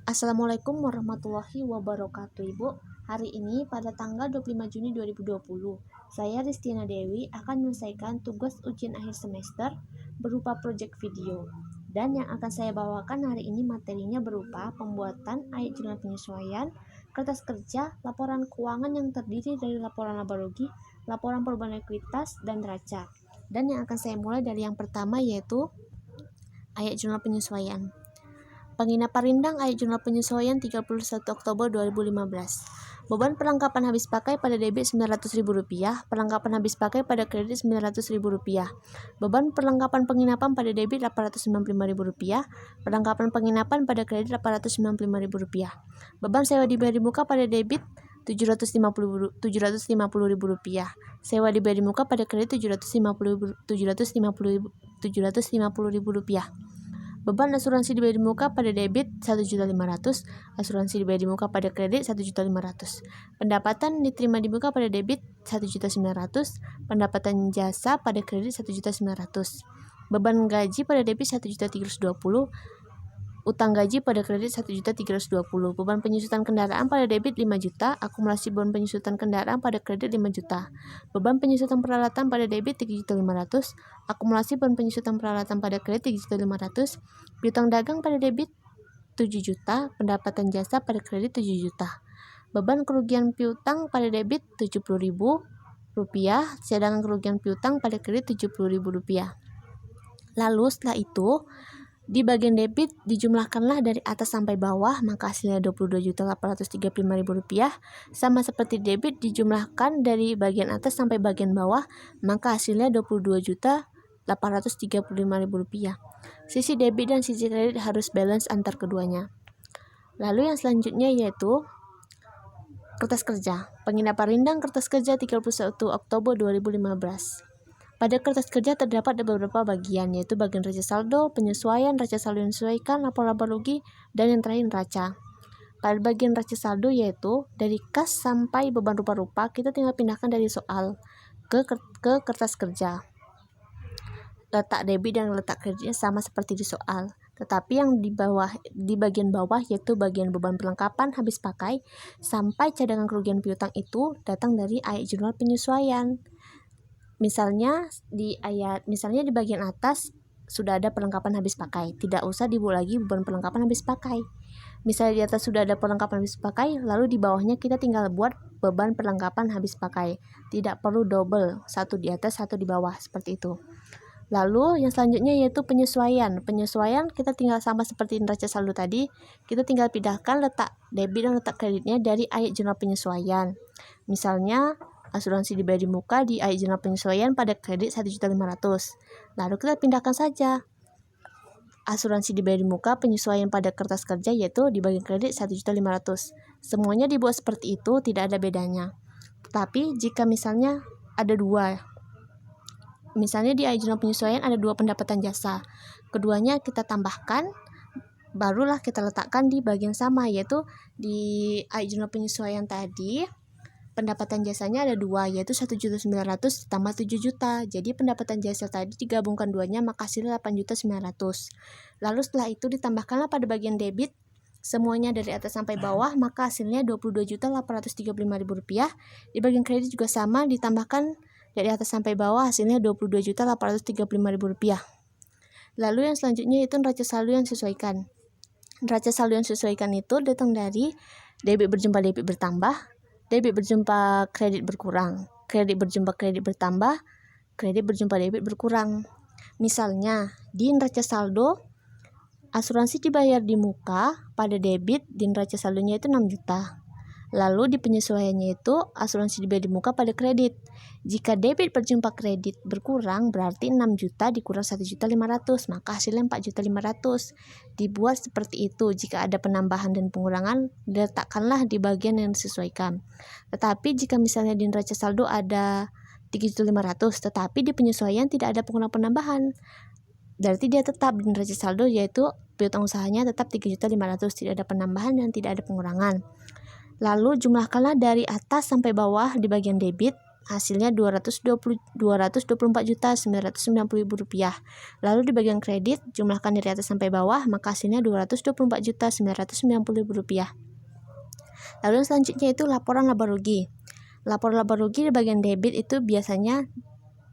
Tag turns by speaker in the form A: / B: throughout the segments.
A: Assalamualaikum warahmatullahi wabarakatuh, Ibu. Hari ini pada tanggal 25 Juni 2020, saya Ristina Dewi akan menyelesaikan tugas ujian akhir semester berupa proyek video. Dan yang akan saya bawakan hari ini materinya berupa pembuatan ayat jurnal penyesuaian, kertas kerja, laporan keuangan yang terdiri dari laporan laba rugi, laporan perubahan ekuitas, dan neraca. Dan yang akan saya mulai dari yang pertama yaitu ayat jurnal penyesuaian. Penginapan Rindang ayat jurnal penyesuaian 31 Oktober 2015. Beban perlengkapan habis pakai pada debit Rp900.000, perlengkapan habis pakai pada kredit Rp900.000. Beban perlengkapan penginapan pada debit Rp895.000, perlengkapan penginapan pada kredit Rp895.000. Beban sewa dibayar di muka pada debit Rp750.000, sewa dibayar di muka pada kredit Rp750.000. Beban asuransi dibayar di muka pada debit Rp1.500.000, asuransi dibayar di muka pada kredit Rp1.500.000. Pendapatan diterima di muka pada debit Rp1.900.000, pendapatan jasa pada kredit Rp1.900.000. Beban gaji pada debit Rp1.320.000, utang gaji pada kredit Rp1.320.000. Beban penyusutan kendaraan pada debit Rp5 juta, akumulasi beban penyusutan kendaraan pada kredit Rp5 juta. Beban penyusutan peralatan pada debit Rp3.500.000, akumulasi beban penyusutan peralatan pada kredit Rp3.500.000. Piutang dagang pada debit Rp7 juta, pendapatan jasa pada kredit Rp7 juta. Beban kerugian piutang pada debit Rp70.000, cadangan kerugian piutang pada kredit Rp70.000. Lalu setelah itu di bagian debit dijumlahkanlah dari atas sampai bawah, maka hasilnya Rp22.835.000. Sama seperti debit dijumlahkan dari bagian atas sampai bagian bawah, maka hasilnya Rp22.835.000. Sisi debit dan sisi kredit harus balance antar keduanya. Lalu yang selanjutnya yaitu kertas kerja. Penginapan Rindang kertas kerja 31 Oktober 2015. Pada kertas kerja terdapat beberapa bagian, yaitu bagian raca saldo, penyesuaian, raca saldo yang disesuaikan, laporan laba rugi, dan yang terakhir neraca. Pada bagian raca saldo yaitu dari kas sampai beban rupa-rupa, kita tinggal pindahkan dari soal ke kertas kerja. Letak debit dan letak kreditnya sama seperti di soal, tetapi yang di bagian bawah yaitu bagian beban perlengkapan habis pakai sampai cadangan kerugian piutang itu datang dari ayat jurnal penyesuaian. Misalnya di bagian atas sudah ada perlengkapan habis pakai, tidak usah dibuat lagi beban perlengkapan habis pakai. Misalnya di atas sudah ada perlengkapan habis pakai, lalu di bawahnya kita tinggal buat beban perlengkapan habis pakai. Tidak perlu double, satu di atas, satu di bawah, seperti itu. Lalu yang selanjutnya yaitu penyesuaian. Penyesuaian kita tinggal sama seperti neraca saldo tadi, kita tinggal pindahkan letak debit dan letak kreditnya dari ayat jurnal penyesuaian. Misalnya asuransi dibayar di muka di ayat jurnal penyesuaian pada kredit Rp1.500.000. Lalu kita pindahkan saja asuransi dibayar di muka penyesuaian pada kertas kerja yaitu di bagian kredit Rp1.500.000. Semuanya dibuat seperti itu, tidak ada bedanya. Tapi jika misalnya ada dua, misalnya di ayat jurnal penyesuaian ada dua pendapatan jasa, keduanya kita tambahkan, barulah kita letakkan di bagian sama, yaitu di ayat jurnal penyesuaian tadi pendapatan jasanya ada dua, yaitu Rp1.900.000 ditambah Rp7 juta. Jadi pendapatan jasa tadi digabungkan duanya, maka hasilnya Rp8.900.000. Lalu setelah itu ditambahkanlah pada bagian debit semuanya dari atas sampai bawah, maka hasilnya Rp22.835.000. Di bagian kredit juga sama, ditambahkan dari atas sampai bawah, hasilnya Rp22.835.000. Lalu yang selanjutnya itu neraca saldo yang disesuaikan. Neraca saldo yang disesuaikan itu datang dari debit berjumpa debit bertambah, debit berjumpa kredit berkurang, kredit berjumpa kredit bertambah, kredit berjumpa debit berkurang. Misalnya, di neraca saldo, asuransi dibayar di muka pada debit, di neraca saldonya itu Rp6 juta. Lalu di penyesuaiannya itu, asuransi dibayar di muka pada kredit. Jika debit berjumpa kredit berkurang, berarti Rp6 juta dikurang Rp1.500.000, maka hasilnya Rp4.500.000. Dibuat seperti itu. Jika ada penambahan dan pengurangan, diletakkanlah di bagian yang disesuaikan. Tetapi jika misalnya di neraca saldo ada Rp3.500.000, tetapi di penyesuaian tidak ada penambahan, berarti dia tetap di neraca saldo, yaitu piutang usahanya tetap Rp3.500.000, tidak ada penambahan dan tidak ada pengurangan. Lalu jumlahkanlah dari atas sampai bawah di bagian debit hasilnya Rp224.990.000. Lalu di bagian kredit, jumlahkan dari atas sampai bawah, maka hasilnya Rp224.990.000. Lalu yang selanjutnya itu laporan laba rugi. Laporan laba rugi di bagian debit itu biasanya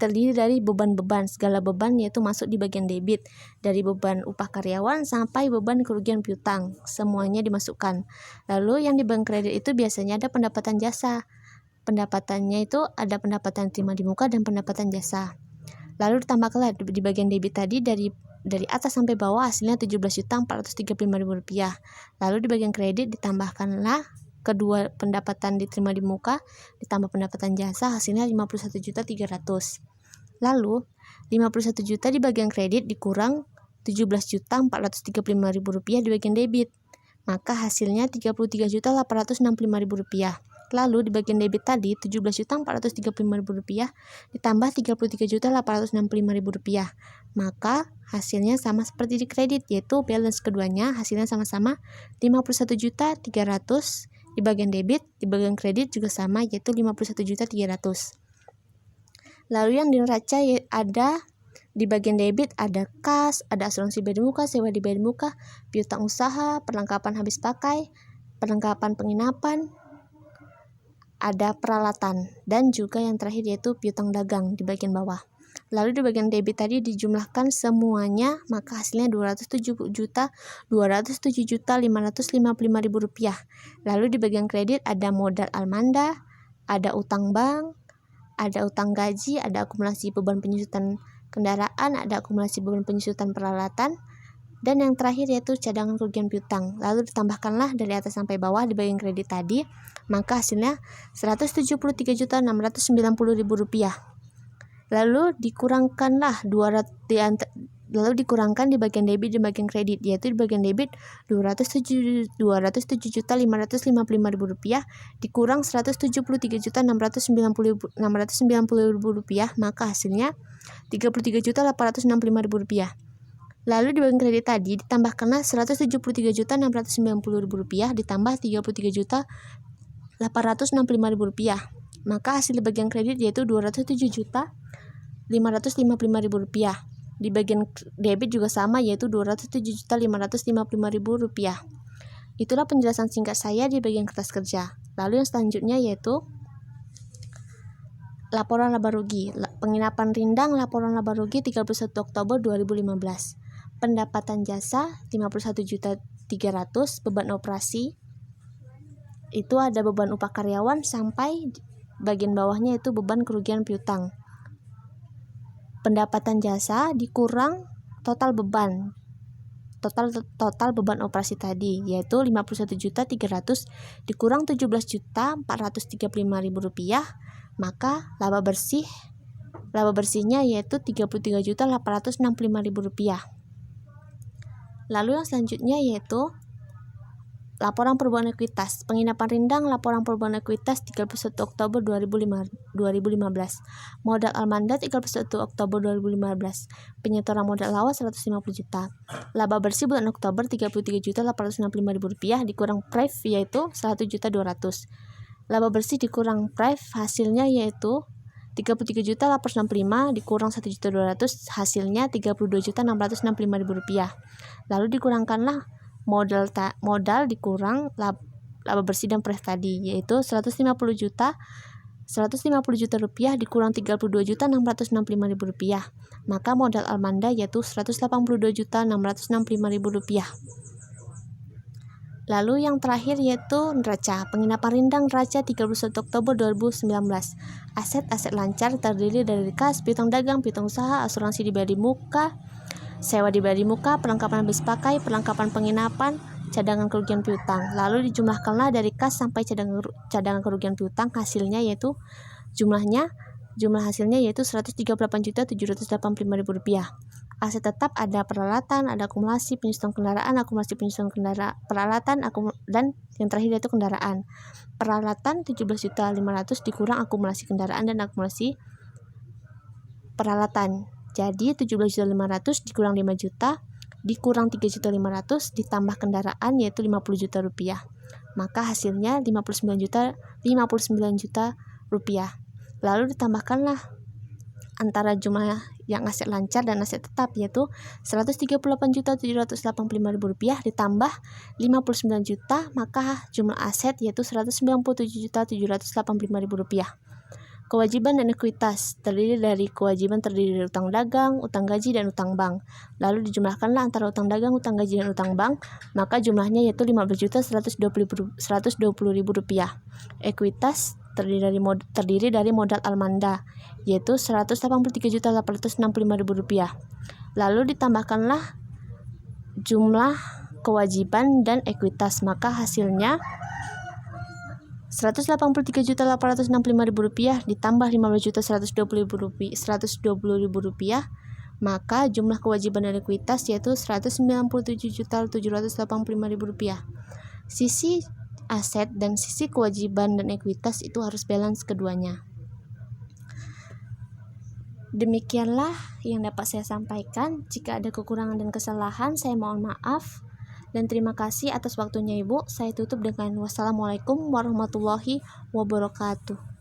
A: terdiri dari beban-beban, segala beban yaitu masuk di bagian debit, dari beban upah karyawan sampai beban kerugian piutang, semuanya dimasukkan. Lalu yang di bagian kredit itu biasanya ada pendapatan jasa. Pendapatannya itu ada pendapatan terima di muka dan pendapatan jasa. Lalu ditambahkanlah di bagian debit tadi dari atas sampai bawah hasilnya Rp17.435.000. Lalu di bagian kredit ditambahkanlah kedua pendapatan diterima di muka ditambah pendapatan jasa hasilnya Rp51.300.000. Lalu 51 juta di bagian kredit dikurang Rp17.435.000 di bagian debit, maka hasilnya Rp33.865.000. Lalu di bagian debit tadi Rp17.435.000 ditambah Rp33.865.000, maka hasilnya sama seperti di kredit, yaitu balance keduanya hasilnya sama-sama Rp51.300.000 di bagian debit, di bagian kredit juga sama yaitu Rp51.300.000. Lalu yang di neraca ada di bagian debit ada kas, ada asuransi bayar muka, sewa dibayar muka, piutang usaha, perlengkapan habis pakai, perlengkapan penginapan, ada peralatan, dan juga yang terakhir yaitu piutang dagang di bagian bawah. Lalu di bagian debit tadi dijumlahkan semuanya, maka hasilnya Rp207.555.000. Lalu di bagian kredit ada modal almanda, ada utang bank, ada utang gaji, ada akumulasi beban penyusutan kendaraan, ada akumulasi beban penyusutan peralatan, dan yang terakhir yaitu cadangan kerugian piutang. Lalu ditambahkanlah dari atas sampai bawah di bagian kredit tadi, maka hasilnya Rp173.690.000. Lalu dikurangkan di bagian debit dan bagian kredit, yaitu di bagian debit Rp207.555.000 dikurang Rp173.690.000, maka hasilnya Rp33.865.000. Lalu di bagian kredit tadi ditambahkanlah Rp173.690.000 ditambah Rp33.865.000, maka hasil di bagian kredit yaitu Rp207.555.000. Di bagian debit juga sama yaitu Rp207.555.000. Itulah penjelasan singkat saya di bagian kertas kerja. Lalu yang selanjutnya yaitu laporan laba rugi. Penginapan rindang laporan laba rugi 31 Oktober 2015. Pendapatan jasa Rp51.300.000, beban operasi itu ada beban upah karyawan sampai bagian bawahnya itu beban kerugian piutang. Pendapatan jasa dikurang total beban operasi tadi yaitu Rp51.300.000 dikurang Rp17.435.000, maka laba bersihnya yaitu Rp33.865.000. Lalu yang selanjutnya yaitu laporan perubahan ekuitas. Penginapan rindang laporan perubahan ekuitas 31 Oktober 2015. Modal almanda 31 Oktober 2015. Penyetoran modal awal 150 juta. Laba bersih bulan Oktober Rp33.865.000 dikurang PREV yaitu Rp100.200. Laba bersih dikurang PREV hasilnya yaitu Rp33.865 dikurang Rp1.200 hasilnya Rp32.665.000. Lalu dikurangkanlah modal dikurang laba bersih dan PREV tadi yaitu Rp150 juta dikurang Rp32.665.000, maka modal almanda yaitu Rp182.665.000. Lalu yang terakhir yaitu neraca. Penginapan rindang neraca 31 Oktober 2019. Aset lancar terdiri dari kas, piutang dagang, piutang usaha, asuransi dibayar di muka, sewa dibayar di muka, perlengkapan habis pakai, perlengkapan penginapan, cadangan kerugian piutang. Lalu dijumlahkanlah dari kas sampai cadangan kerugian piutang, hasilnya yaitu jumlah hasilnya yaitu Rp138.785.000. Aset tetap ada peralatan, ada akumulasi penyusutan kendaraan, peralatan, dan yang terakhir yaitu kendaraan. Peralatan Rp17.500.000 dikurang akumulasi kendaraan dan akumulasi peralatan. Jadi Rp17.500.000 dikurang Rp5 juta, dikurang Rp3.500.000 ditambah kendaraan yaitu Rp50 juta. Maka hasilnya Rp59 juta. Lalu ditambahkanlah antara jumlah yang aset lancar dan aset tetap, yaitu Rp138.785.000 ditambah 59 juta, maka jumlah aset yaitu Rp197.785.000. Kewajiban dan ekuitas terdiri dari utang dagang, utang gaji, dan utang bank. Lalu dijumlahkanlah antara utang dagang, utang gaji, dan utang bank, maka jumlahnya yaitu Rp15.120.000. Ekuitas terdiri dari modal Almanda, yaitu Rp183.865.000. Lalu ditambahkanlah jumlah kewajiban dan ekuitas, maka hasilnya Rp183.865.000 ditambah Rp15.120.000, maka jumlah kewajiban dan ekuitas yaitu Rp197.785.000. Sisi aset dan sisi kewajiban dan ekuitas itu harus balance keduanya. Demikianlah yang dapat saya sampaikan. Jika ada kekurangan dan kesalahan, saya mohon maaf. Dan terima kasih atas waktunya Ibu. Saya tutup dengan wassalamualaikum warahmatullahi wabarakatuh.